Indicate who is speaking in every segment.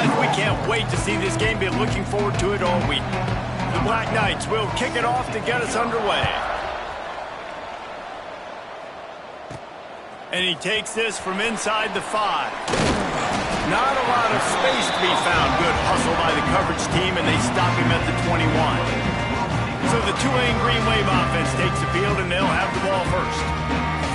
Speaker 1: guys, we can't wait to see this game. Been looking forward to it all week. The Black Knights will kick it off to get us underway. And he takes this from inside the 5. Not a lot of space to be found. Good hustle by the coverage team, and they stop him at the 21. So the Tulane Green Wave offense takes the field, and they'll have the ball first.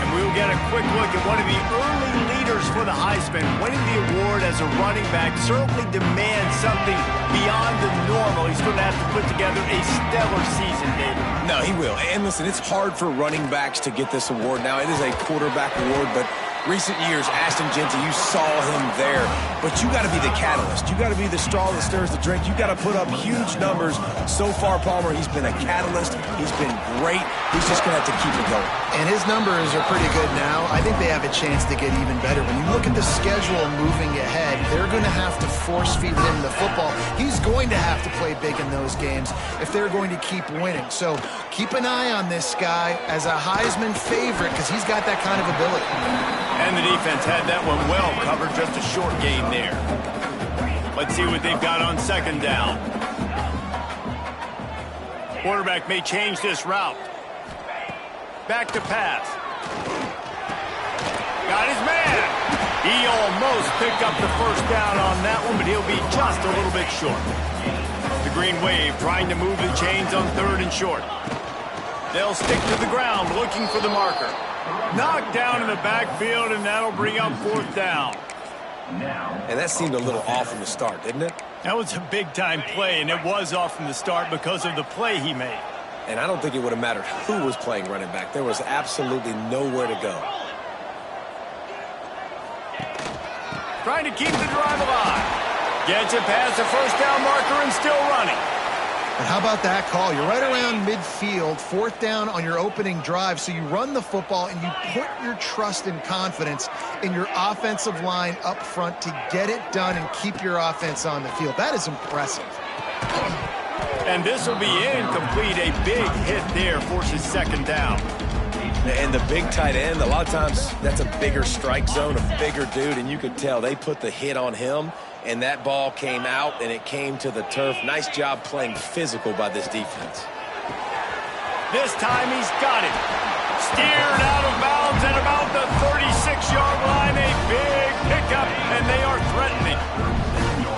Speaker 1: And we'll get a quick look at one of the early leaders for the Heisman. Winning the award as a running back certainly demands something beyond the normal. He's going to have to put together a stellar season, David.
Speaker 2: No, he will. And listen, it's hard for running backs to get this award. Now, it is a quarterback award, but recent years, Ashton Genty, you saw him there. But you got to be the catalyst. You got to be the straw that stirs the drink. You got to put up huge numbers. So far, Palmer, he's been a catalyst. He's been great. He's just going to have to keep it going.
Speaker 3: And his numbers are pretty good now. I think they have a chance to get even better. When you look at the schedule moving ahead, they're going to have to force-feed him the football. He's going to have to play big in those games if they're going to keep winning. So keep an eye on this guy as a Heisman favorite because he's got that kind of ability.
Speaker 1: And the defense had that one well covered. Just a short game there. Let's see what they've got on second down. Quarterback may change this route. Back to pass. Got his man. He almost picked up the first down on that one, but he'll be just a little bit short. The Green Wave trying to move the chains on 3rd and short. They'll stick to the ground looking for the marker. Knocked down in the backfield, and that'll bring up 4th down.
Speaker 2: And that seemed a little off from the start, didn't it?
Speaker 1: That was a big-time play, and it was off from the start because of the play he made.
Speaker 2: And I don't think it would have mattered who was playing running back. There was absolutely nowhere to go.
Speaker 1: Trying to keep the drive alive. Gets it past the first down marker and still running.
Speaker 3: And how about that call? You're right around midfield, 4th down on your opening drive, so you run the football and you put your trust and confidence in your offensive line up front to get it done and keep your offense on the field. That is impressive.
Speaker 1: And this will be incomplete. A big hit there forces 2nd down.
Speaker 2: And the big tight end, a lot of times that's a bigger strike zone, a bigger dude, and you could tell they put the hit on him, and that ball came out, and it came to the turf. Nice job playing physical by this defense.
Speaker 1: This time he's got it. Steered out of bounds at about the 36-yard line. A big pickup, and they are threatening.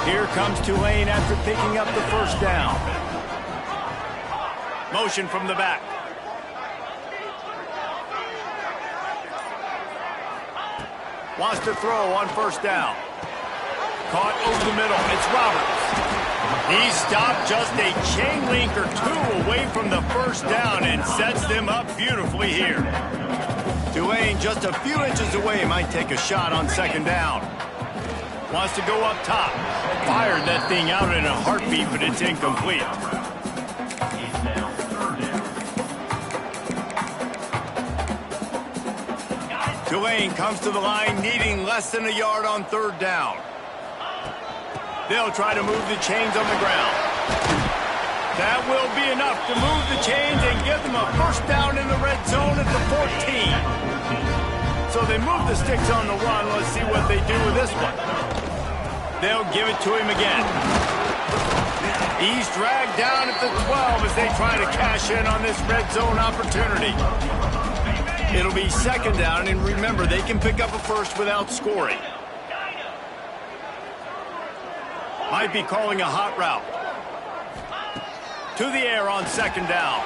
Speaker 1: Here comes Tulane after picking up the first down. Motion from the back. Wants to throw on 1st down. Caught over the middle. It's Roberts. He stopped just a chain link or 2 away from the first down and sets them up beautifully here. Tulane just a few inches away, might take a shot on 2nd down. Wants to go up top. Fired that thing out in a heartbeat, but it's incomplete. Tulane comes to the line needing less than a yard on 3rd down. They'll try to move the chains on the ground. That will be enough to move the chains and give them a first down in the red zone at the 14. So they move the sticks on the run. Let's see what they do with this one. They'll give it to him again. He's dragged down at the 12 as they try to cash in on this red zone opportunity. It'll be 2nd down, and remember, they can pick up a first without scoring. Might be calling a hot route. To the air on 2nd down.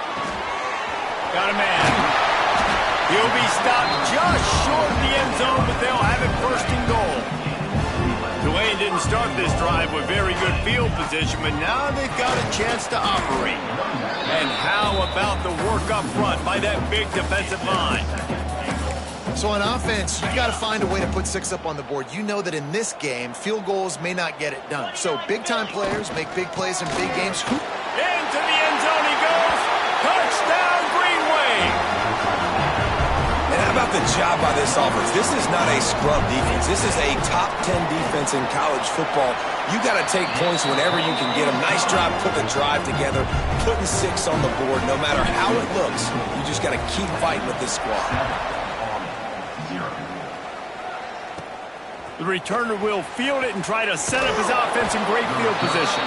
Speaker 1: Got a man. He'll be stopped just short of the end zone, but they'll have it 1st and goal. Tulane didn't start this drive with very good field position, but now they've got a chance to operate. And how about the work up front by that big defensive line?
Speaker 3: So on offense, you got to find a way to put 6 up on the board. You know that in this game, field goals may not get it done. So big-time players make big plays in big games.
Speaker 1: Into the end zone he goes. Touchdown, Green Wave.
Speaker 2: And how about the job by this offense? This is not a scrub defense. This is a top 10 defense in college football. You got to take points whenever you can get them. Nice job putting the drive together, putting 6 on the board. No matter how it looks, you just got to keep fighting with this squad.
Speaker 1: The returner will field it and try to set up his offense in great field position.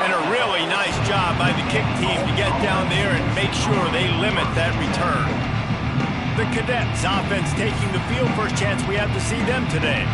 Speaker 1: And a really nice job by the kick team to get down there and make sure they limit that return. The Cadets offense taking the field. First chance we have to see them today.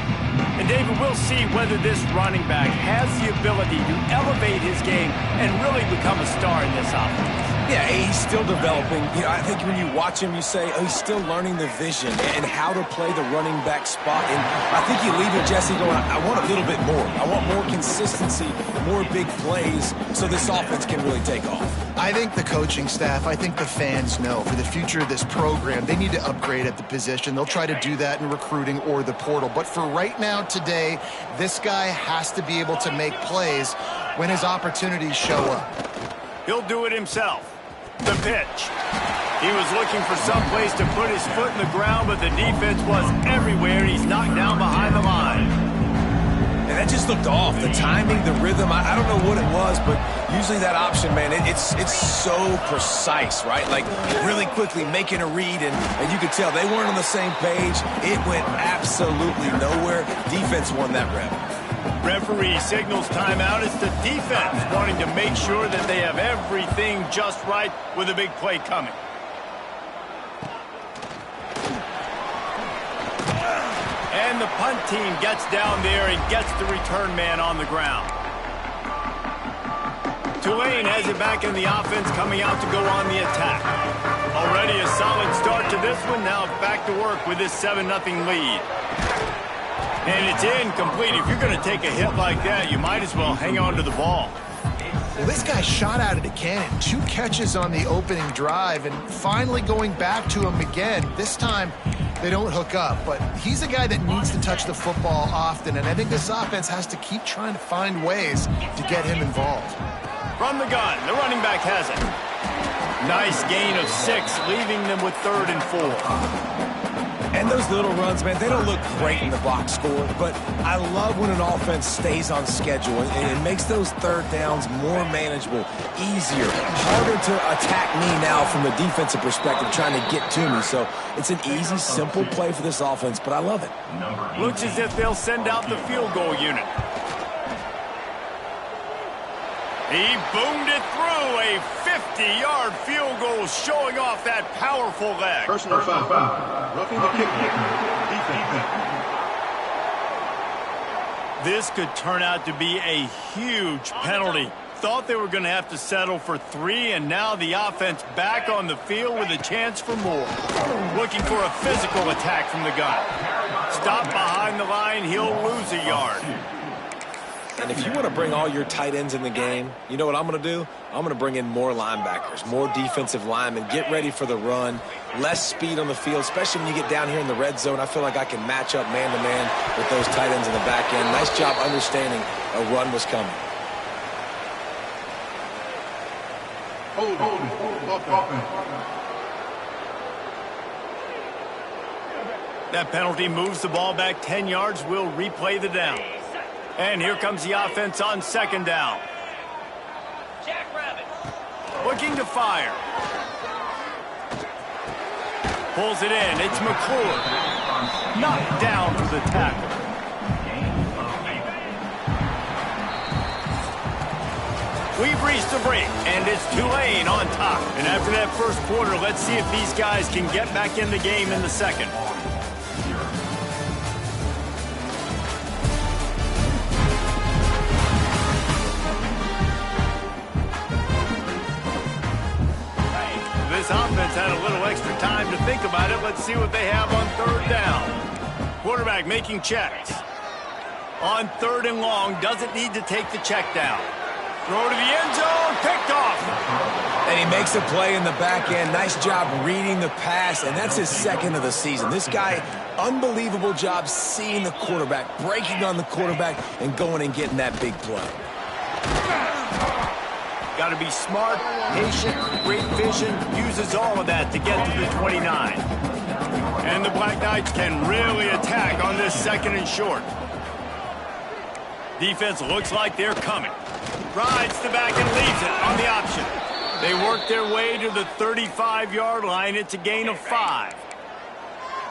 Speaker 1: And David, we'll see whether this running back has the ability to elevate his game and really become a star in this offense.
Speaker 2: Yeah, he's still developing. I think when you watch him, you say, oh, he's still learning the vision and how to play the running back spot. And I think you leave it, Jesse, going, I want a little bit more. I want more consistency, more big plays, so this offense can really take off.
Speaker 3: I think the coaching staff, I think the fans know for the future of this program, they need to upgrade at the position. They'll try to do that in recruiting or the portal. But for right now, today, this guy has to be able to make plays when his opportunities show up.
Speaker 1: He'll do it himself. The pitch. He was looking for some place to put his foot in the ground, but the defense was everywhere. He's knocked down behind the line.
Speaker 2: And that just looked off. The timing, the rhythm, I don't know what it was, but usually that option, man, it's so precise, right? Like really quickly making a read, and you could tell they weren't on the same page. It went absolutely nowhere. Defense won that rep.
Speaker 1: Referee signals timeout. It's the defense wanting to make sure that they have everything just right with a big play coming. And the punt team gets down there and gets the return man on the ground. Tulane has it back in the offense, coming out to go on the attack. Already a solid start to this one. Now back to work with this 7-0 lead. And it's incomplete. If you're going to take a hit like that, you might as well hang on to the ball.
Speaker 3: Well, this guy shot out of the cannon. 2 catches on the opening drive, and finally going back to him again. This time, they don't hook up, but he's a guy that needs to touch the football often, and I think this offense has to keep trying to find ways to get him involved.
Speaker 1: From the gun, the running back has it. Nice gain of 6, leaving them with 3rd and 4.
Speaker 2: And those little runs, man, they don't look great in the box score, but I love when an offense stays on schedule and it makes those third downs more manageable, easier, harder to attack me now from the defensive perspective trying to get to me. So it's an easy, simple play for this offense, but I love it.
Speaker 1: Looks as if they'll send out the field goal unit. He boomed it through, a 50-yard field goal showing off that powerful leg.
Speaker 4: Personal foul. Roughing the kicker. Defense.
Speaker 1: This could turn out to be a huge penalty. Thought they were going to have to settle for 3, and now the offense back on the field with a chance for more. Looking for a physical attack from the gun. Stop behind the line, he'll lose a yard.
Speaker 2: And if you want to bring all your tight ends in the game, you know what I'm going to do? I'm going to bring in more linebackers, more defensive linemen, get ready for the run, less speed on the field, especially when you get down here in the red zone. I feel like I can match up man-to-man with those tight ends in the back end. Nice job understanding a run was coming.
Speaker 4: Hold.
Speaker 1: That penalty moves the ball back 10 yards. We'll replay the down. And here comes the offense on 2nd down. Looking to fire. Pulls it in. It's McClure. Knocked down for the tackle. We've reached the break, and it's Tulane on top. And after that first quarter, let's see if these guys can get back in the game in the second. This offense had a little extra time to think about it. Let's see what they have on 3rd down. Quarterback making checks. On 3rd and long, doesn't need to take the check down. Throw to the end zone, picked off.
Speaker 2: And he makes a play in the back end. Nice job reading the pass, and that's his 2nd of the season. This guy, unbelievable job seeing the quarterback, breaking on the quarterback, and going and getting that big play.
Speaker 1: Got to be smart, patient, great vision, uses all of that to get to the 29. And the Black Knights can really attack on this 2nd and short. Defense looks like they're coming. Rides the back and leaves it on the option. They work their way to the 35-yard line. It's a gain of 5.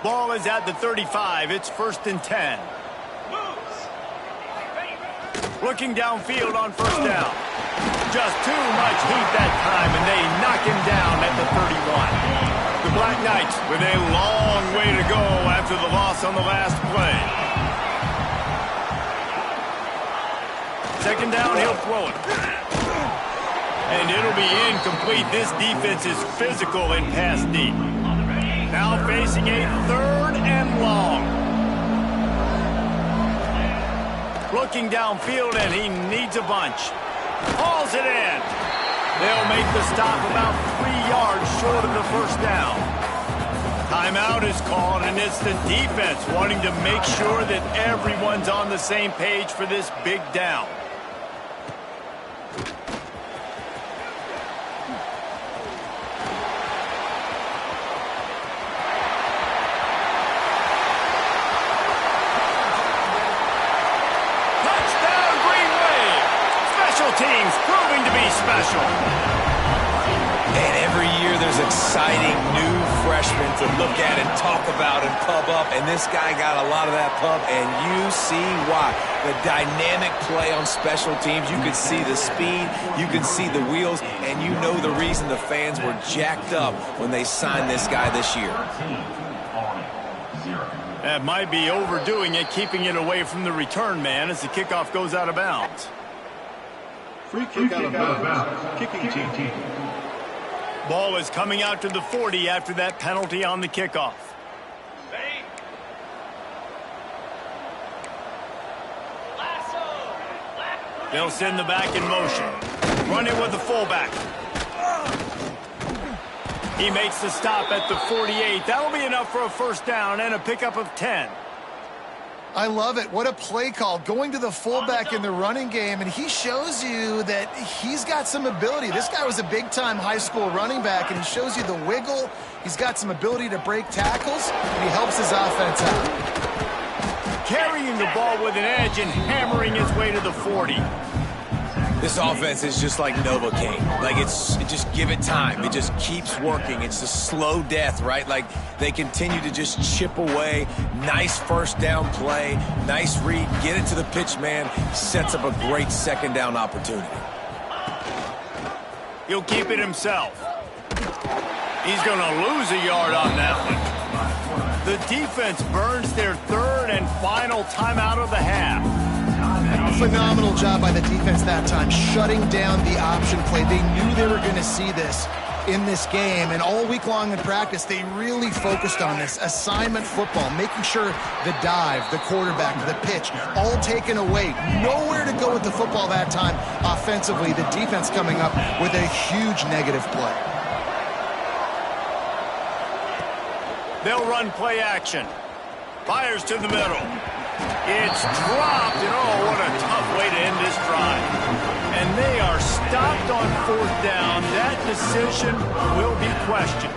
Speaker 1: Ball is at the 35. It's 1st and 10. Looking downfield on first down. Just too much heat that time, and they knock him down at the 31. The Black Knights with a long way to go after the loss on the last play. Second down, he'll throw it. And it'll be incomplete. This defense is physical in pass deep. Now facing a third and long. Looking downfield, and he needs a bunch. Hauls it in. They'll make the stop about 3 yards short of the first down. Timeout is called, and it's the defense wanting to make sure that everyone's on the same page for this big down. Teams proving to be special.
Speaker 2: And every year there's exciting new freshmen to look at and talk about and pub up, and this guy got a lot of that pub, and you see why. The dynamic play on special teams, you can see the speed, you can see the wheels, and you know the reason the fans were jacked up when they signed this guy this year.
Speaker 1: That might be overdoing it, keeping it away from the return man as the kickoff goes out of bounds.
Speaker 4: Free kick out of bounds. Kicking team.
Speaker 1: Ball is coming out to the 40 after that penalty on the kickoff. They'll send the back in motion. Run it with the fullback. He makes the stop at the 48. That'll be enough for a first down and a pickup of 10.
Speaker 3: I love it. What a play call. Going to the fullback in the running game, and he shows you that he's got some ability. This guy was a big-time high school running back, and he shows you the wiggle. He's got some ability to break tackles, and he helps his offense out.
Speaker 1: Carrying the ball with an edge and hammering his way to the 40.
Speaker 2: This offense is just like Novocaine. Like, it just give it time. It just keeps working. It's the slow death, right? Like, they continue to just chip away. Nice first down play. Nice read. Get it to the pitch man. Sets up a great second down opportunity.
Speaker 1: He'll keep it himself. He's going to lose a yard on that one. The defense burns their third and final timeout of the half.
Speaker 3: Phenomenal job by the defense that time, shutting down the option play. They knew they were going to see this in this game, and all week long in practice, they really focused on this assignment football, making sure the dive, the quarterback, the pitch, all taken away. Nowhere to go with the football that time offensively. The defense coming up with a huge negative play.
Speaker 1: They'll run play action. Fires to the middle. It's dropped, and oh, what a tough way to end this drive. And they are stopped on fourth down. That decision will be questioned.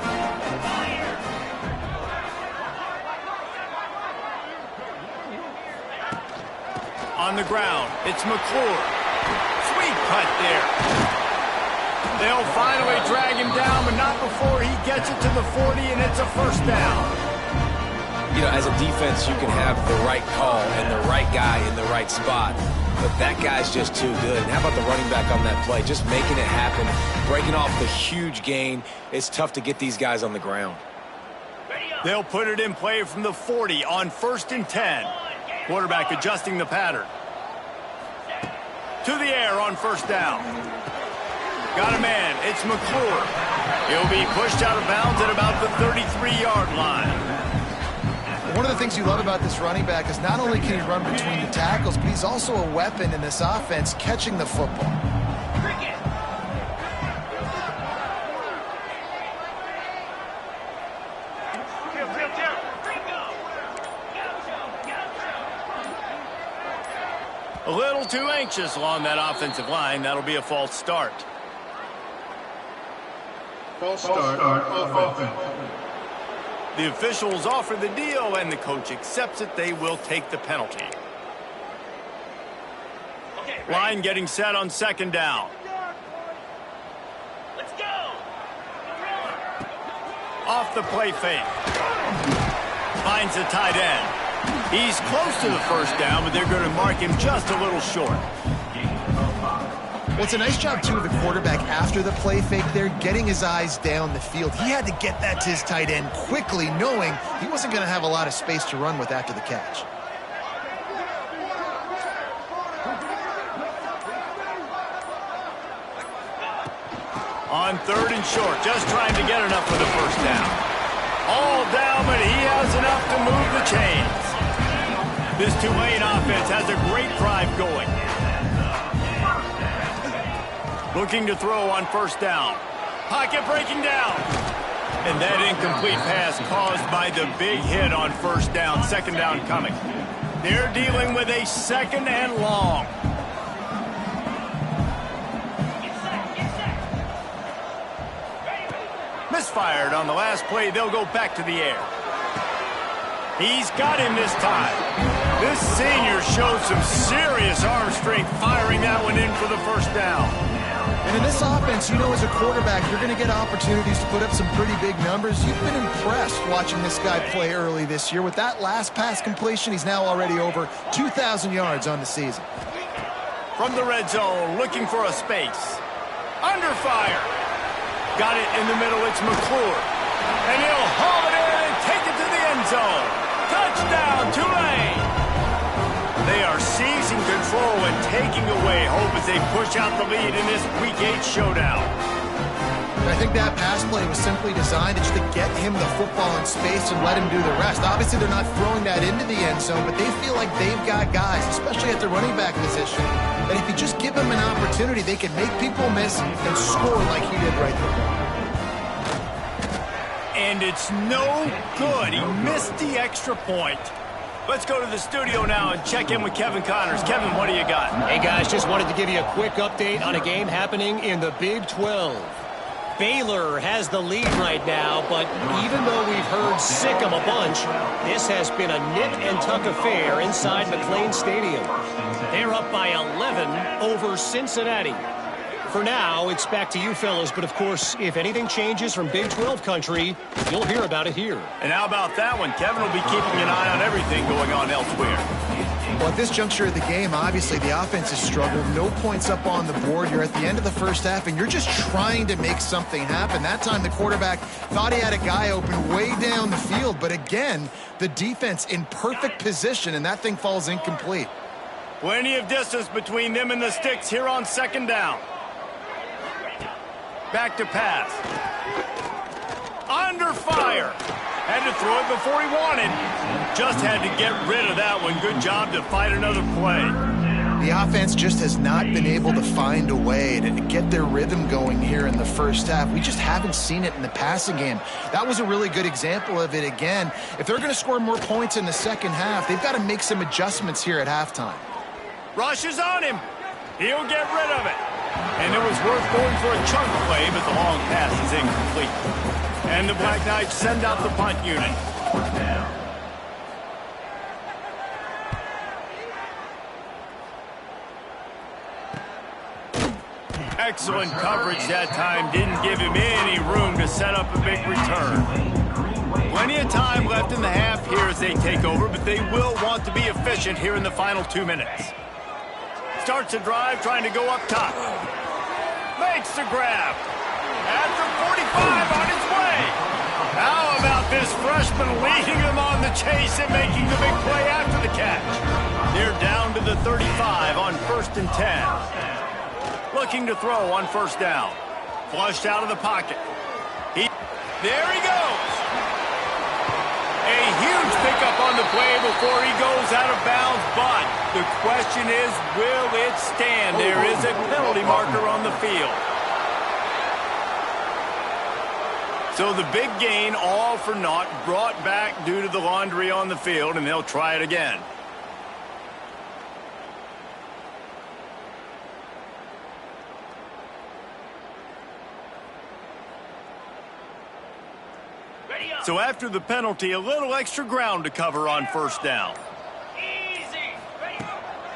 Speaker 1: On the ground, it's McClure. Sweet cut there. They'll finally drag him down, but not before he gets it to the 40, and it's a first down.
Speaker 2: You know, as a defense, you can have the right call and the right guy in the right spot, but that guy's just too good. And how about the running back on that play? Just making it happen, breaking off the huge gain. It's tough to get these guys on the ground.
Speaker 1: They'll put it in play from the 40 on 1st and 10. Quarterback adjusting the pattern. To the air on first down. Got a man. It's McClure. He'll be pushed out of bounds at about the 33-yard line.
Speaker 3: One of the things you love about this running back is not only can he run between the tackles, but he's also a weapon in this offense, catching the football.
Speaker 1: A little too anxious along that offensive line. That'll be a false start.
Speaker 4: False start on offense.
Speaker 1: The officials offer the deal, and the coach accepts it. They will take the penalty. Line getting set on second down.
Speaker 5: Let's go.
Speaker 1: Off the play fake. Finds the tight end. He's close to the first down, but they're going to mark him just a little short.
Speaker 3: Well, it's a nice job, too, of the quarterback after the play fake there, getting his eyes down the field. He had to get that to his tight end quickly, knowing he wasn't going to have a lot of space to run with after the catch.
Speaker 1: On 3rd and short, just trying to get enough for the first down. All down, but he has enough to move the chains. This Tulane offense has a great drive going. Looking to throw on 1st down. Pocket breaking down. And that incomplete pass caused by the big hit on 1st down. 2nd down coming. They're dealing with a 2nd and long. Misfired on the last play. They'll go back to the air. He's got him this time. This senior showed some serious arm strength firing that one in for the 1st down.
Speaker 3: And in this offense, you know, as a quarterback, you're going to get opportunities to put up some pretty big numbers. You've been impressed watching this guy play early this year. With that last pass completion, he's now already over 2,000 yards on the season.
Speaker 1: From the red zone, looking for a space. Under fire. Got it in the middle. It's McClure. And he'll haul it in and take it to the end zone. Touchdown, Tulane. They are seizing control and taking away hope as they push out the lead in this Week 8 showdown.
Speaker 3: I think that pass play was simply designed just to get him the football in space and let him do the rest. Obviously, they're not throwing that into the end zone, but they feel like they've got guys, especially at the running back position, that if you just give them an opportunity, they can make people miss and score like he did right there.
Speaker 1: And it's no good. He missed the extra point. Let's go to the studio now and check in with Kevin Connors. Kevin, what do you got?
Speaker 5: Hey, guys, just wanted to give you a quick update on a game happening in the Big 12. Baylor has the lead right now, but even though we've heard sick 'em a bunch, this has been a nip-and-tuck affair inside McLean Stadium. They're up by 11 over Cincinnati. For now, it's back to you fellas, but of course, if anything changes from Big 12 country, you'll hear about it here.
Speaker 1: And how about that one? Kevin will be keeping an eye on everything going on elsewhere.
Speaker 3: Well, at this juncture of the game, obviously the offense has struggled. No points up on the board. You're at the end of the 1st half, and you're just trying to make something happen. That time, the quarterback thought he had a guy open way down the field, but again, the defense in perfect position, and that thing falls incomplete.
Speaker 1: Plenty of distance between them and the sticks here on 2nd down. Back to pass. Under fire. Had to throw it before he wanted. Just had to get rid of that one. Good job to fight another play.
Speaker 3: The offense just has not been able to find a way to get their rhythm going here in the 1st half. We just haven't seen it in the passing game. That was a really good example of it again. If they're going to score more points in the 2nd half, they've got to make some adjustments here at halftime.
Speaker 1: Rush is on him. He'll get rid of it. And it was worth going for a chunk play, but the long pass is incomplete. And the Black Knights send out the punt unit. Excellent coverage that time. Didn't give him any room to set up a big return. Plenty of time left in the half here as they take over, but they will want to be efficient here in the final 2 minutes. Starts a drive trying to go up top. Makes the grab. After 45 on his way. How about this freshman leading them on the chase and making the big play after the catch? They're down to the 35 on 1st and 10. Looking to throw on 1st down. Flushed out of the pocket. There he goes. A huge pickup on the play before he goes out of bounds, but the question is, will it stand? There is a penalty marker on the field. So the big gain, all for naught, brought back due to the laundry on the field, and they'll try it again. So after the penalty, a little extra ground to cover on 1st down.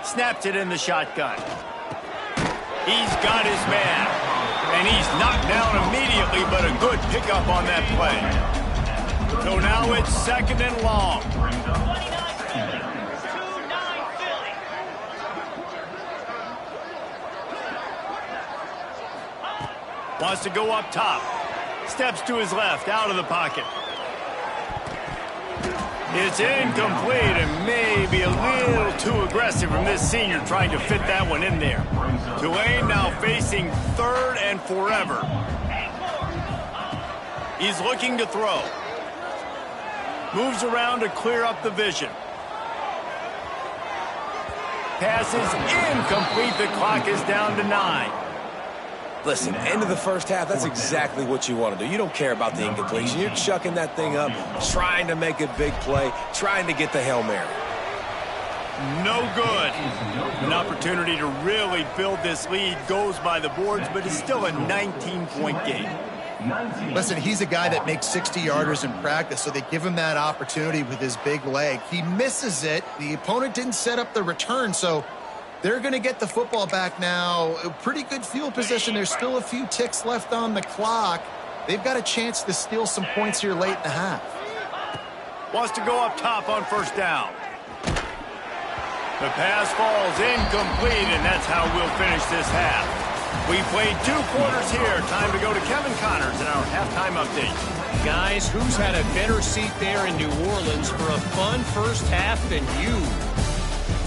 Speaker 1: Snaps it in the shotgun. He's got his man. And he's knocked down immediately, but a good pickup on that play. So now it's 2nd and long. Wants to go up top. Steps to his left, out of the pocket. It's incomplete and maybe a little too aggressive from this senior trying to fit that one in there. Tulane now facing third and forever. He's looking to throw. Moves around to clear up the vision. Pass is incomplete. The clock is down to 9.
Speaker 2: Listen, end of the first half, that's exactly what you want to do. You don't care about the incompletion. You're chucking that thing up, trying to make a big play, trying to get the Hail Mary.
Speaker 1: No good. An opportunity to really build this lead goes by the boards, but it's still a 19-point game.
Speaker 3: Listen, he's a guy that makes 60-yarders in practice, so they give him that opportunity with his big leg. He misses it. The opponent didn't set up the return, so they're going to get the football back now. A pretty good field position. There's still a few ticks left on the clock. They've got a chance to steal some points here late in the half.
Speaker 1: Wants to go up top on first down. The pass falls incomplete, and that's how we'll finish this half. We played 2 quarters here. Time to go to Kevin Connors in our halftime update.
Speaker 5: Guys, who's had a better seat there in New Orleans for a fun first half than you?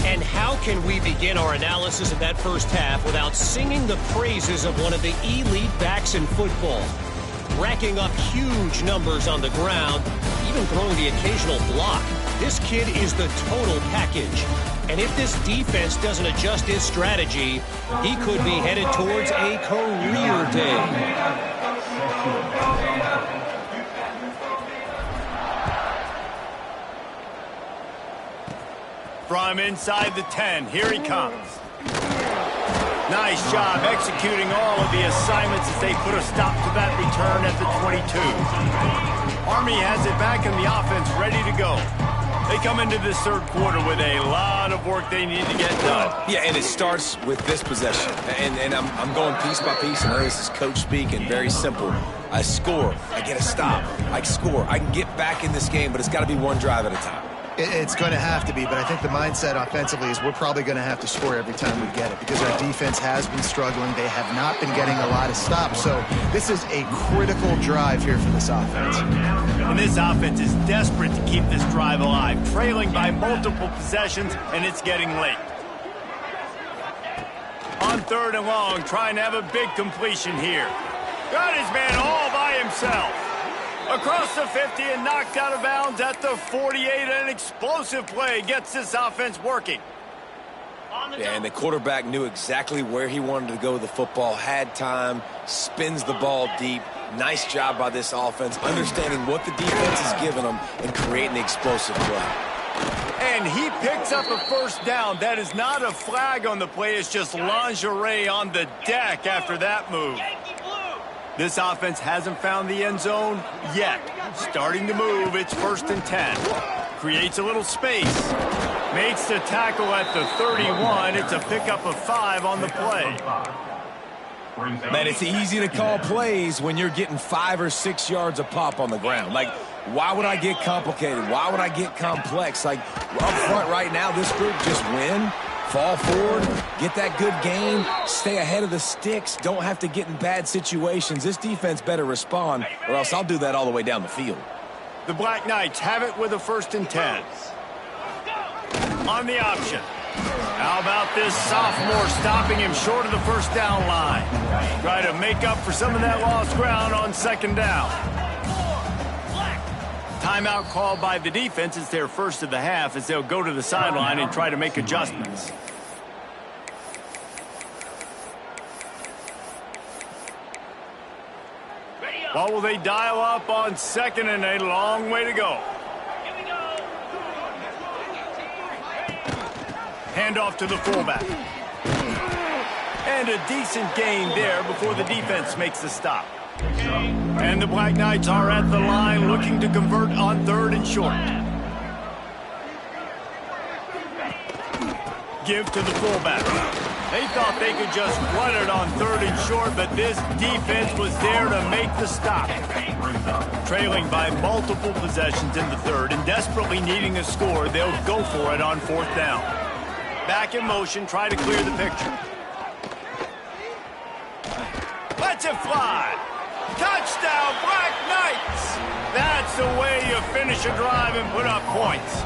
Speaker 5: And how can we begin our analysis of that first half without singing the praises of one of the elite backs in football? Racking up huge numbers on the ground, even throwing the occasional block. This kid is the total package. And if this defense doesn't adjust his strategy, he could be headed towards a career day.
Speaker 1: From inside the 10, here he comes. Nice job executing all of the assignments as they put a stop to that return at the 22. Army has it back in the offense, ready to go. They come into this third quarter with a lot of work they need to get done.
Speaker 2: Yeah, and it starts with this possession. And I'm going piece by piece. I know this is coach speak and very simple. I score. I get a stop. I score. I can get back in this game, but it's got to be one drive at a time.
Speaker 3: It's going to have to be, but I think the mindset offensively is we're probably going to have to score every time we get it because our defense has been struggling. They have not been getting a lot of stops, so this is a critical drive here for this offense.
Speaker 1: And this offense is desperate to keep this drive alive, trailing by multiple possessions, and it's getting late. On third and long, trying to have a big completion here. Got his man all by himself. Across the 50 and knocked out of bounds at the 48. An explosive play gets this offense working.
Speaker 2: Yeah, and the quarterback knew exactly where he wanted to go with the football, had time, spins the ball deep. Nice job by this offense, understanding what the defense is giving them and creating the explosive play.
Speaker 1: And he picks up a first down. That is not a flag on the play. It's just lingerie on the deck after that move. This offense hasn't found the end zone yet. Starting to move, it's 1st and 10. Creates a little space. Makes the tackle at the 31. It's a pickup of 5 on the play.
Speaker 2: Man, it's easy to call plays when you're getting 5 or 6 yards a pop on the ground. Like, why would I get complicated? Why would I get complex? Like, up front right now, this group just win. Fall forward, get that good gain, stay ahead of the sticks, don't have to get in bad situations. This defense better respond, or else I'll do that all the way down the field.
Speaker 1: The Black Knights have it with a 1st and 10. On the option. How about this sophomore stopping him short of the first down line? Try to make up for some of that lost ground on 2nd down. Timeout called by the defense. It's their first of the half as they'll go to the sideline and try to make adjustments. What will they dial up on 2nd and a long way to go? Handoff to the fullback. And a decent gain there before the defense makes the stop. And the Black Knights are at the line looking to convert on 3rd and short. Give to the fullback. They thought they could just run it on 3rd and short, but this defense was there to make the stop. Trailing by multiple possessions in the 3rd and desperately needing a score, they'll go for it on 4th down. Back in motion, try to clear the picture. Lets it fly. Touchdown, Black Knights! That's the way you finish a drive and put up points.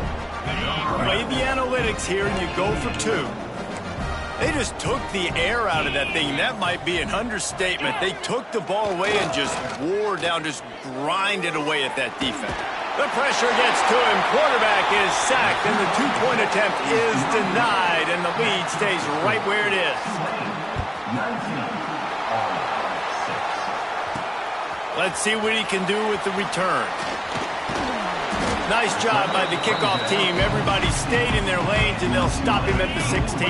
Speaker 1: Play the analytics here and you go for 2. They just took the air out of that thing. That might be an understatement. They took the ball away and just wore down, just grinded away at that defense. The pressure gets to him. Quarterback is sacked, and the 2-point attempt is denied, and the lead stays right where it is. Let's see what he can do with the return. Nice job by the kickoff team. Everybody stayed in their lanes, and they'll stop him at the 16.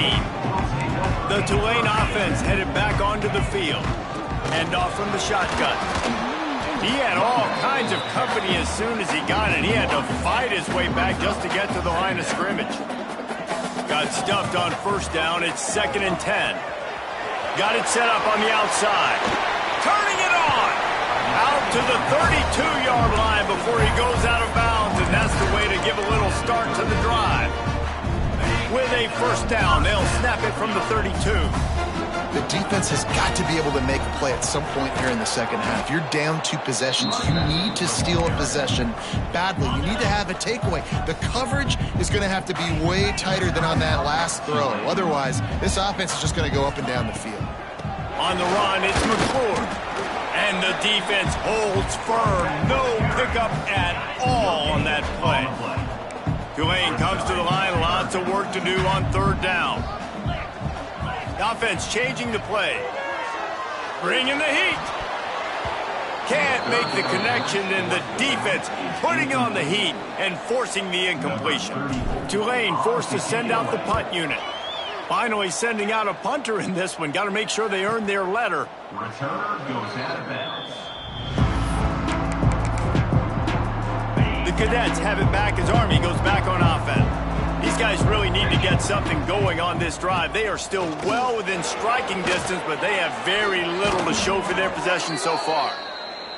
Speaker 1: The Tulane offense headed back onto the field. Hand off from the shotgun. He had all kinds of company as soon as he got it. He had to fight his way back just to get to the line of scrimmage. Got stuffed on first down. It's 2nd and 10. Got it set up on the outside. Turning it on! Out to the 32-yard line before he goes out of bounds, and that's the way to give a little start to the drive. With a first down, they'll snap it from the 32.
Speaker 3: The defense has got to be able to make a play at some point here in the second half. You're down 2 possessions. You need to steal a possession badly. You need to have a takeaway. The coverage is going to have to be way tighter than on that last throw. Otherwise, this offense is just going to go up and down the field.
Speaker 1: On the run, it's McClure. And the defense holds firm. No pickup at all on that play. Tulane comes to the line. Lots of work to do on 3rd down. The offense changing the play. Bringing the heat. Can't make the connection, and the defense putting on the heat and forcing the incompletion. Tulane forced to send out the punt unit. Finally sending out a punter in this one. Got to make sure they earn their letter.
Speaker 6: Returner goes out of bounds.
Speaker 1: The Cadets have it back as Army goes back on offense. These guys really need to get something going on this drive. They are still well within striking distance, but they have very little to show for their possession so far.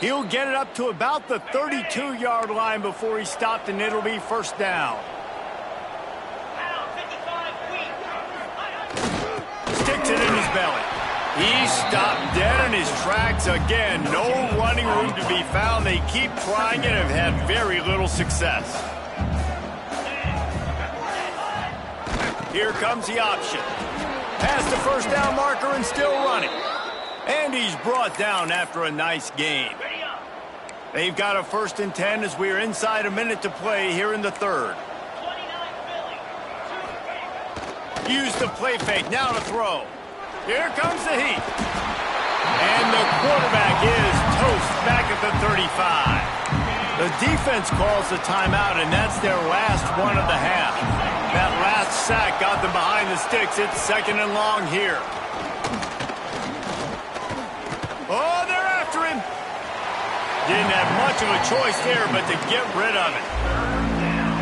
Speaker 1: He'll get it up to about the 32-yard line before he's stopped, and it'll be first down. Sticks it in his belly. He stopped dead in his tracks again. No running room to be found. They keep trying and have had very little success. Here comes the option. Past the first down marker and still running. And he's brought down after a nice gain. They've got a 1st and 10 as we are inside a minute to play here in the 3rd. Use the play fake, now to throw. Here comes the heat. And the quarterback is toast back at the 35. The defense calls the timeout, and that's their last one of the half. That last sack got them behind the sticks. It's 2nd and long here. Oh, they're after him. Didn't have much of a choice there but to get rid of it.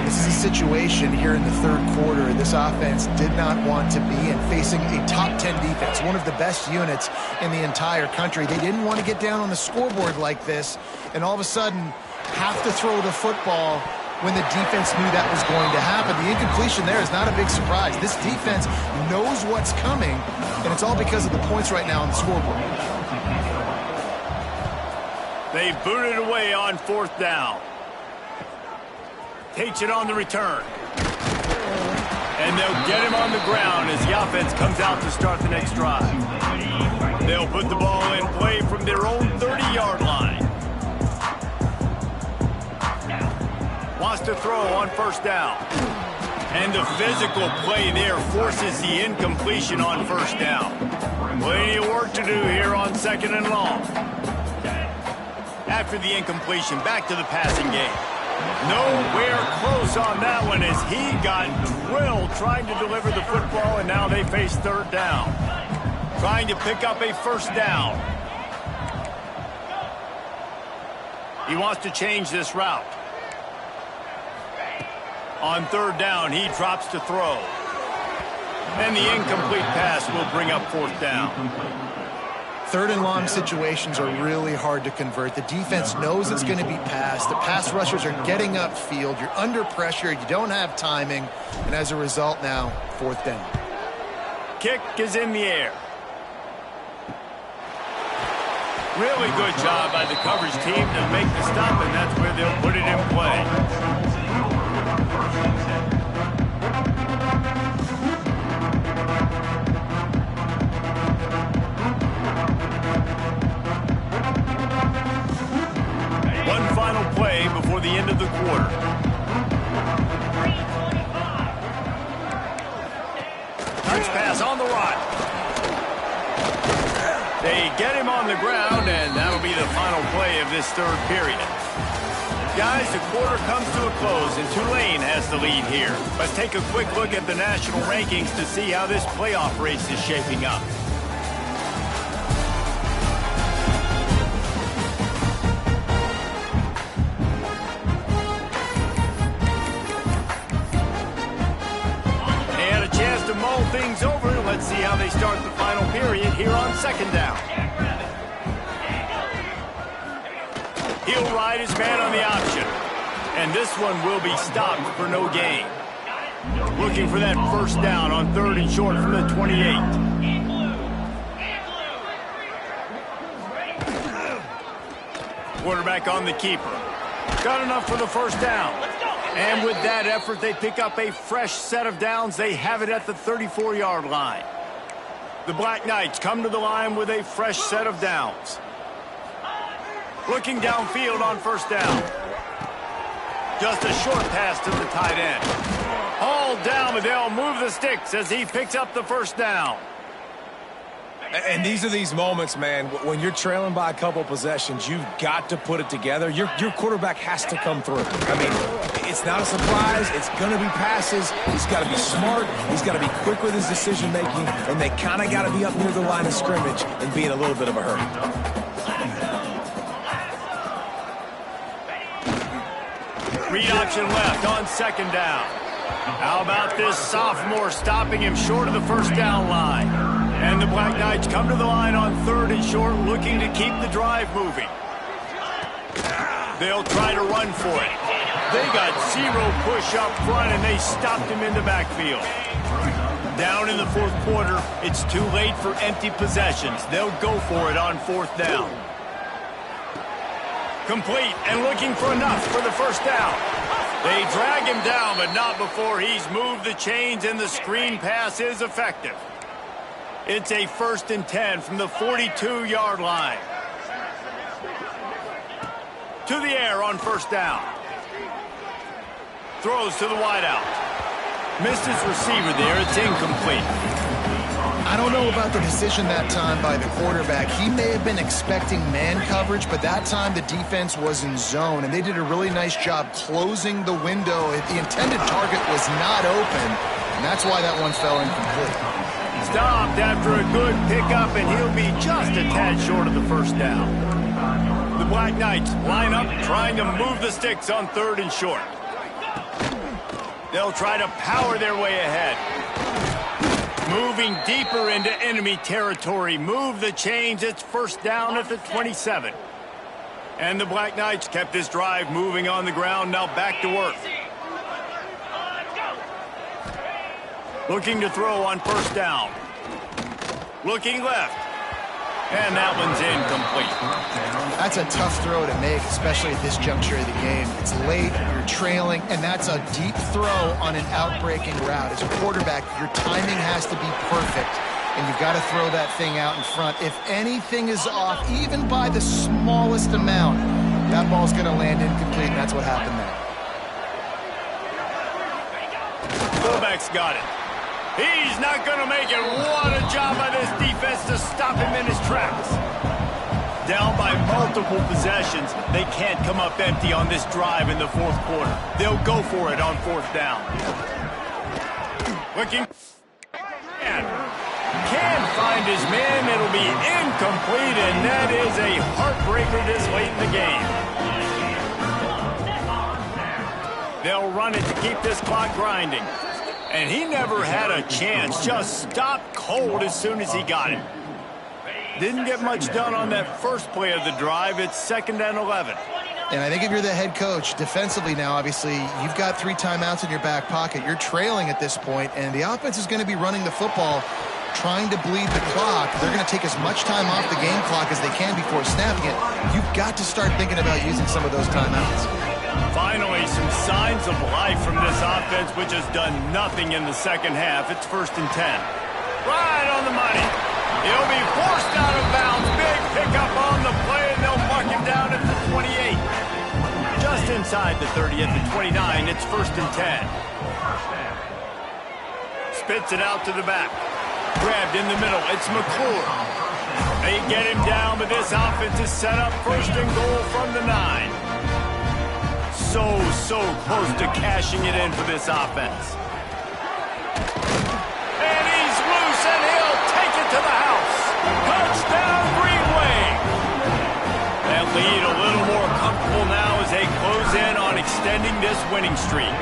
Speaker 3: This is a situation here in the 3rd quarter this offense did not want to be in, facing a top 10 defense, one of the best units in the entire country. They didn't want to get down on the scoreboard like this and all of a sudden have to throw the football when the defense knew that was going to happen. The incompletion there is not a big surprise. This defense knows what's coming, and it's all because of the points right now on the scoreboard.
Speaker 1: They booted away on 4th down. Takes it on the return. And they'll get him on the ground as the offense comes out to start the next drive. They'll put the ball in play from their own 30-yard line. Wants to throw on 1st down. And the physical play there forces the incompletion on 1st down. Plenty of work to do here on 2nd and long. After the incompletion, back to the passing game. Nowhere close on that one as he got drilled trying to deliver the football, and now they face 3rd down. Trying to pick up a 1st down. He wants to change this route. On 3rd down, he drops to throw. And the incomplete pass will bring up 4th down.
Speaker 3: 3rd and long situations are really hard to convert. The defense knows it's going to be passed. The pass rushers are getting upfield. You're under pressure. You don't have timing. And as a result now, 4th down.
Speaker 1: Kick is in the air. Really good job by the coverage team to make the stop, and that's where they'll put it in play. One final play before the end of the quarter. Touch pass on the run. They get him on the ground, and that'll be the final play of this third period. Guys, the quarter comes to a close, and Tulane has the lead here. Let's take a quick look at the national rankings to see how this playoff race is shaping up. To mull things over, let's see how they start the final period here on second down. He'll ride his man on the option, and this one will be stopped for no gain. Looking for that first down on third and short from the 28. Quarterback on the keeper. Got enough for the first down. And with that effort, they pick up a fresh set of downs. They have it at the 34-yard line. The Black Knights come to the line with a fresh set of downs. Looking downfield on first down. Just a short pass to the tight end. Hauled down, but they'll move the sticks as he picks up the first down.
Speaker 2: And these are these moments, man, when you're trailing by a couple possessions, you've got to put it together. Your quarterback has to come through. I mean, it's not a surprise. It's going to be passes. He's got to be smart. He's got to be quick with his decision-making, and they kind of got to be up near the line of scrimmage and be in a little bit of a hurry.
Speaker 1: Read option left on second down. How about this sophomore stopping him short of the first down line? And the Black Knights come to the line on third and short, looking to keep the drive moving. They'll try to run for it. They got zero push up front, and they stopped him in the backfield. Down in the fourth quarter, it's too late for empty possessions. They'll go for it on fourth down. Complete and looking for enough for the first down. They drag him down, but not before he's moved the chains, and the screen pass is effective. It's a 1st and 10 from the 42-yard line. To the air on first down. Throws to the wideout. Missed his receiver there. It's incomplete.
Speaker 3: I don't know about the decision that time by the quarterback. He may have been expecting man coverage, but that time the defense was in zone, and they did a really nice job closing the window. The intended target was not open, and that's why that one fell incomplete.
Speaker 1: Stopped after a good pickup, and he'll be just a tad short of the first down. The Black Knights line up, trying to move the sticks on third and short. They'll try to power their way ahead. Moving deeper into enemy territory. Move the chains. It's first down at the 27. And the Black Knights kept this drive moving on the ground. Now back to work. Looking to throw on first down. Looking left. And that one's incomplete.
Speaker 3: That's a tough throw to make, especially at this juncture of the game. It's late, you're trailing, and that's a deep throw on an out-breaking route. As a quarterback, your timing has to be perfect, and you've got to throw that thing out in front. If anything is off, even by the smallest amount, that ball's going to land incomplete, and that's what happened there.
Speaker 1: Fullback's got it. He's not going to make it. What a job by this defense to stop him in his tracks. Down by multiple possessions, they can't come up empty on this drive in the fourth quarter. They'll go for it on fourth down. Looking. Can't find his man. It'll be incomplete, and that is a heartbreaker this late in the game. They'll run it to keep this clock grinding. And he never had a chance. Just stopped cold as soon as he got it. Didn't get much done on that first play of the drive. It's 2nd and 11.
Speaker 3: And I think if you're the head coach, defensively now, obviously, you've got 3 timeouts in your back pocket. You're trailing at this point, and the offense is going to be running the football. trying to bleed the clock. They're going to take as much time off the game clock as they can before snapping it. You've got to start thinking about using some of those timeouts.
Speaker 1: Finally, some signs of life from this offense, which has done nothing in the second half. It's 1st and 10. Right on the money. He'll be forced out of bounds. Big pickup on the play, and they'll mark him down at the 28. Just inside the 30 at the 29, it's 1st and 10. Spits it out to the back. Grabbed in the middle, it's McClure. They get him down, but this offense is set up 1st and goal from the 9. So close to cashing it in for this offense. And he's loose, and he'll take it to the house. Touchdown, Green Wave. That lead a little more comfortable now as they close in on extending this winning streak.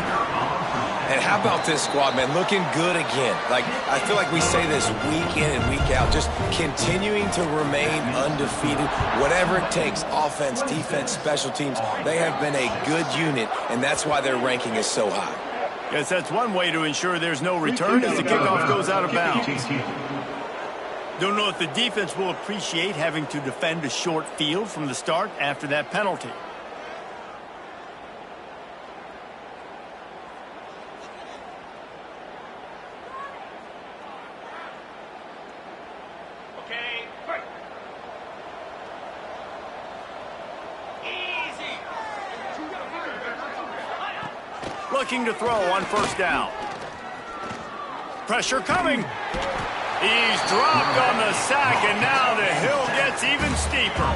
Speaker 2: And how about this squad, man? Looking good again. Like, I feel like we say this week in and week out, just continuing to remain undefeated. Whatever it takes, offense, defense, special teams, they have been a good unit, and that's why their ranking is so high.
Speaker 1: Yes, that's one way to ensure there's no return as the kickoff goes out of bounds. Don't know if the defense will appreciate having to defend a short field from the start after that penalty. Looking to throw on 1st down. Pressure coming. He's dropped on the sack, and now the hill gets even steeper.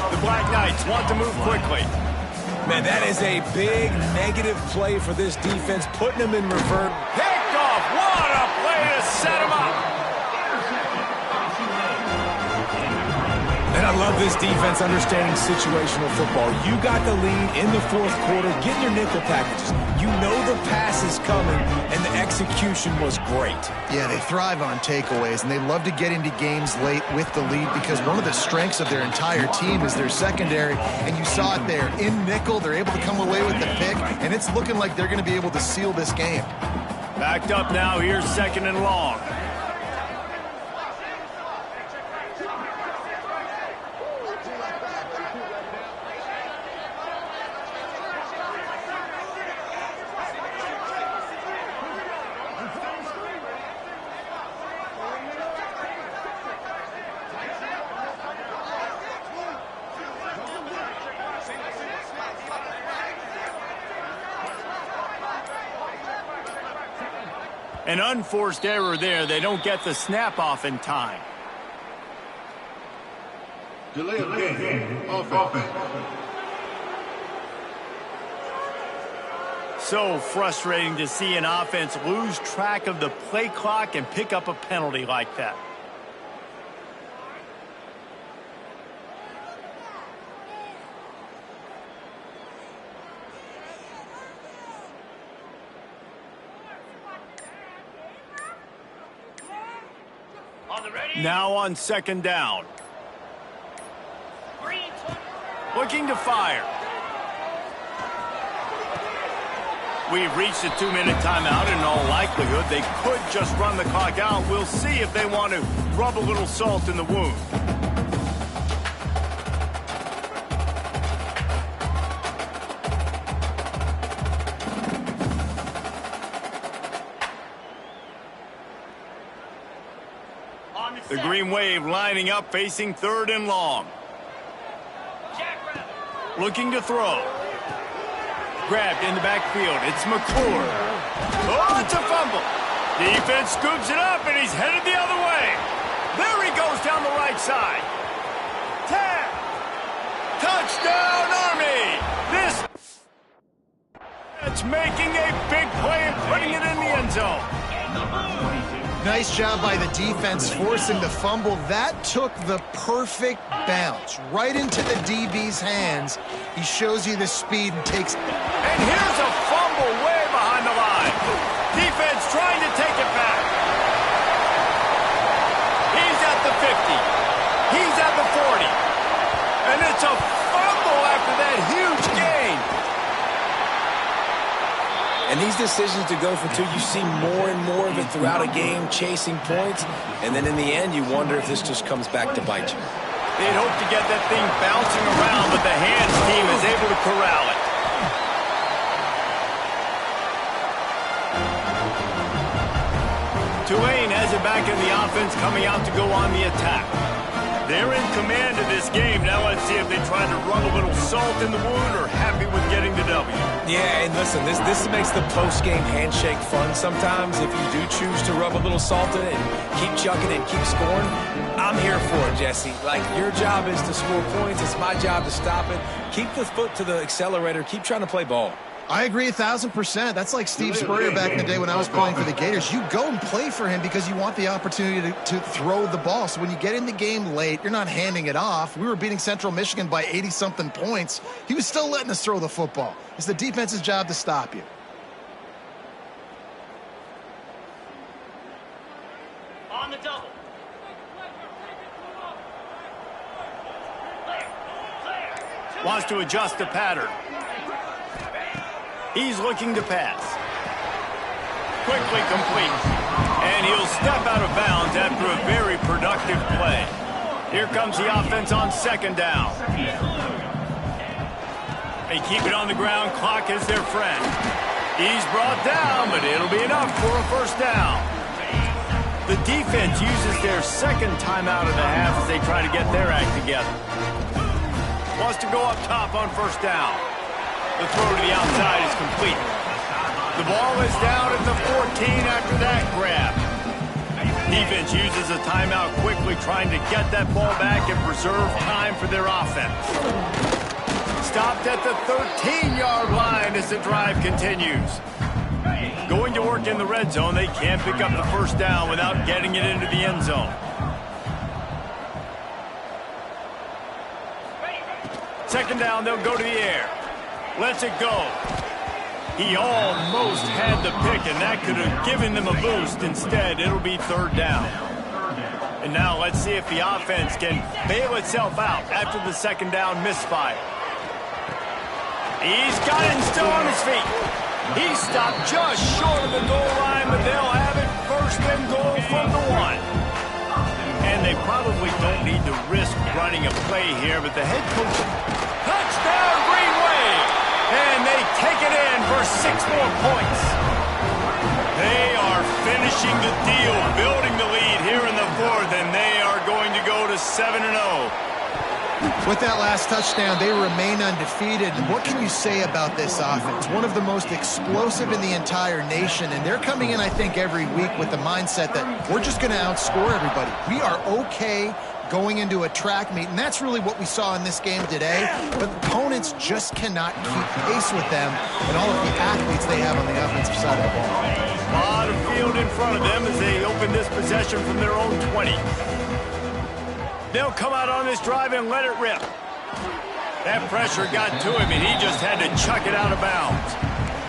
Speaker 1: The Black Knights want to move quickly.
Speaker 2: Man, that is a big negative play for this defense, putting them in revert.
Speaker 1: Picked off. What a play to set him up.
Speaker 2: And I love this defense understanding situational football. You got the lead in the 4th quarter, getting your nickel packages. You know the pass is coming, and the execution was great.
Speaker 3: Yeah, they thrive on takeaways, and they love to get into games late with the lead because one of the strengths of their entire team is their secondary, and you saw it there. In nickel, they're able to come away with the pick, and it's looking like they're going to be able to seal this game.
Speaker 1: Backed up now, here's 2nd and long. An unforced error there. They don't get the snap off in time.
Speaker 4: Delay of game. Offense.
Speaker 1: So frustrating to see an offense lose track of the play clock and pick up a penalty like that. Now on 2nd down. Looking to fire. We've reached a 2-minute timeout. In all likelihood, they could just run the clock out. We'll see if they want to rub a little salt in the wound. The Green Wave lining up, facing 3rd and long. Looking to throw. Grabbed in the backfield. It's McClure. Oh, it's a fumble. Defense scoops it up, and he's headed the other way. There he goes down the right side. 10. Touchdown, Army. It's making a big play and putting it in the end zone.
Speaker 3: Nice job by the defense forcing the fumble. That took the perfect bounce right into the DB's hands. He shows you the speed and takes...
Speaker 1: And here's a fumble way behind the line. Defense trying to take it back. He's at the 50. He's at the 40. And it's a fumble after that huge gain.
Speaker 2: And these decisions to go for two, you see more and more of it throughout a game, chasing points, and then in the end, you wonder if this just comes back to bite you.
Speaker 1: They'd hope to get that thing bouncing around, but the hands team is able to corral it. Tulane has it back in the offense, coming out to go on the attack. They're in command of this game. Now let's see if they try to rub a little salt in the wound or happy with getting the W.
Speaker 2: Yeah, and listen, this makes the post-game handshake fun sometimes. If you do choose to rub a little salt in it and keep chucking and keep scoring, I'm here for it, Jesse. Like, your job is to score points. It's my job to stop it. Keep the foot to the accelerator. Keep trying to play ball.
Speaker 3: I agree 1,000%. That's like Steve Spurrier back in the day when I was playing for the Gators. You go and play for him because you want the opportunity to throw the ball. So when you get in the game late, you're not handing it off. We were beating Central Michigan by 80-something points. He was still letting us throw the football. It's the defense's job to stop you.
Speaker 5: On the double.
Speaker 1: Wants to adjust the pattern. He's looking to pass. Quickly complete. And he'll step out of bounds after a very productive play. Here comes the offense on second down. They keep it on the ground. Clock is their friend. He's brought down, but it'll be enough for a first down. The defense uses their second timeout of the half as they try to get their act together. Wants to go up top on first down. The throw to the outside is complete. The ball is down at the 14 after that grab. Defense uses a timeout quickly, trying to get that ball back and preserve time for their offense. Stopped at the 13-yard line as the drive continues. Going to work in the red zone, they can't pick up the first down without getting it into the end zone. Second down, they'll go to the air. Lets it go. He almost had the pick, and that could have given them a boost. Instead, it'll be third down. And now let's see if the offense can bail itself out after the second down misfire. He's got it and still on his feet. He stopped just short of the goal line, but they'll have it first and goal from the one. And they probably don't need to risk running a play here, but the head coach... Touchdown, Green Wave! And they take it in for 6 more points. They are finishing the deal, building the lead here in the fourth, and they are going to go to 7-0.
Speaker 3: With that last touchdown, they remain undefeated. And what can you say about this offense? One of the most explosive in the entire nation, and they're coming in, I think, every week with the mindset that we're just going to outscore everybody. We are okay going into a track meet, and that's really what we saw in this game today. But opponents just cannot keep pace with them and all of the athletes they have on the offensive side of the ball.
Speaker 1: A lot of field in front of them as they open this possession from their own 20. They'll come out on this drive and let it rip. That pressure got to him, and he just had to chuck it out of bounds.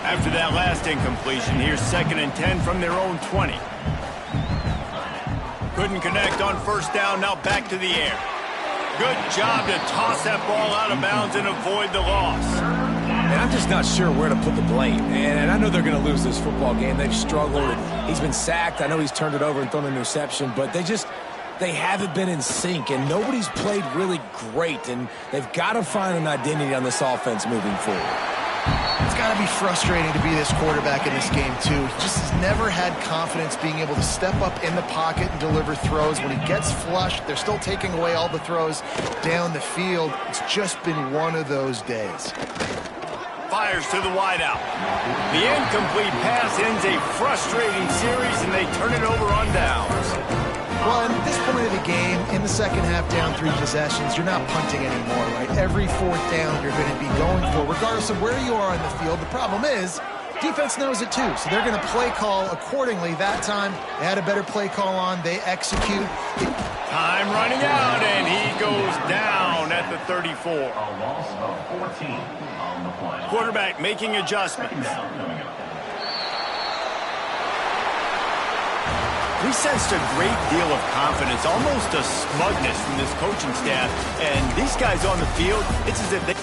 Speaker 1: After that last incompletion, here's 2nd and 10 from their own 20. Couldn't connect on first down, now back to the air. Good job to toss that ball out of bounds and avoid the loss.
Speaker 2: And I'm just not sure where to put the blame. And I know they're going to lose this football game. They've struggled. And he's been sacked. I know he's turned it over and thrown an interception, but they haven't been in sync, and nobody's played really great, and they've got to find an identity on this offense moving forward.
Speaker 3: It's got to be frustrating to be this quarterback in this game, too. He just has never had confidence being able to step up in the pocket and deliver throws. When he gets flushed, they're still taking away all the throws down the field. It's just been one of those days.
Speaker 1: Fires to the wideout. The incomplete pass ends a frustrating series, and they turn it over on downs.
Speaker 3: Well, at this point of the game, in the second half, down 3 possessions, you're not punting anymore, right? Every fourth down you're going to be going for, regardless of where you are on the field. The problem is, defense knows it too, so they're going to play call accordingly. That time, they had a better play call on. They execute.
Speaker 1: Time running out, and he goes down at the 34.
Speaker 6: A loss of 14 on the play.
Speaker 1: Quarterback making adjustments. We sensed a great deal of confidence, almost a smugness from this coaching staff. And these guys on the field, it's as if they...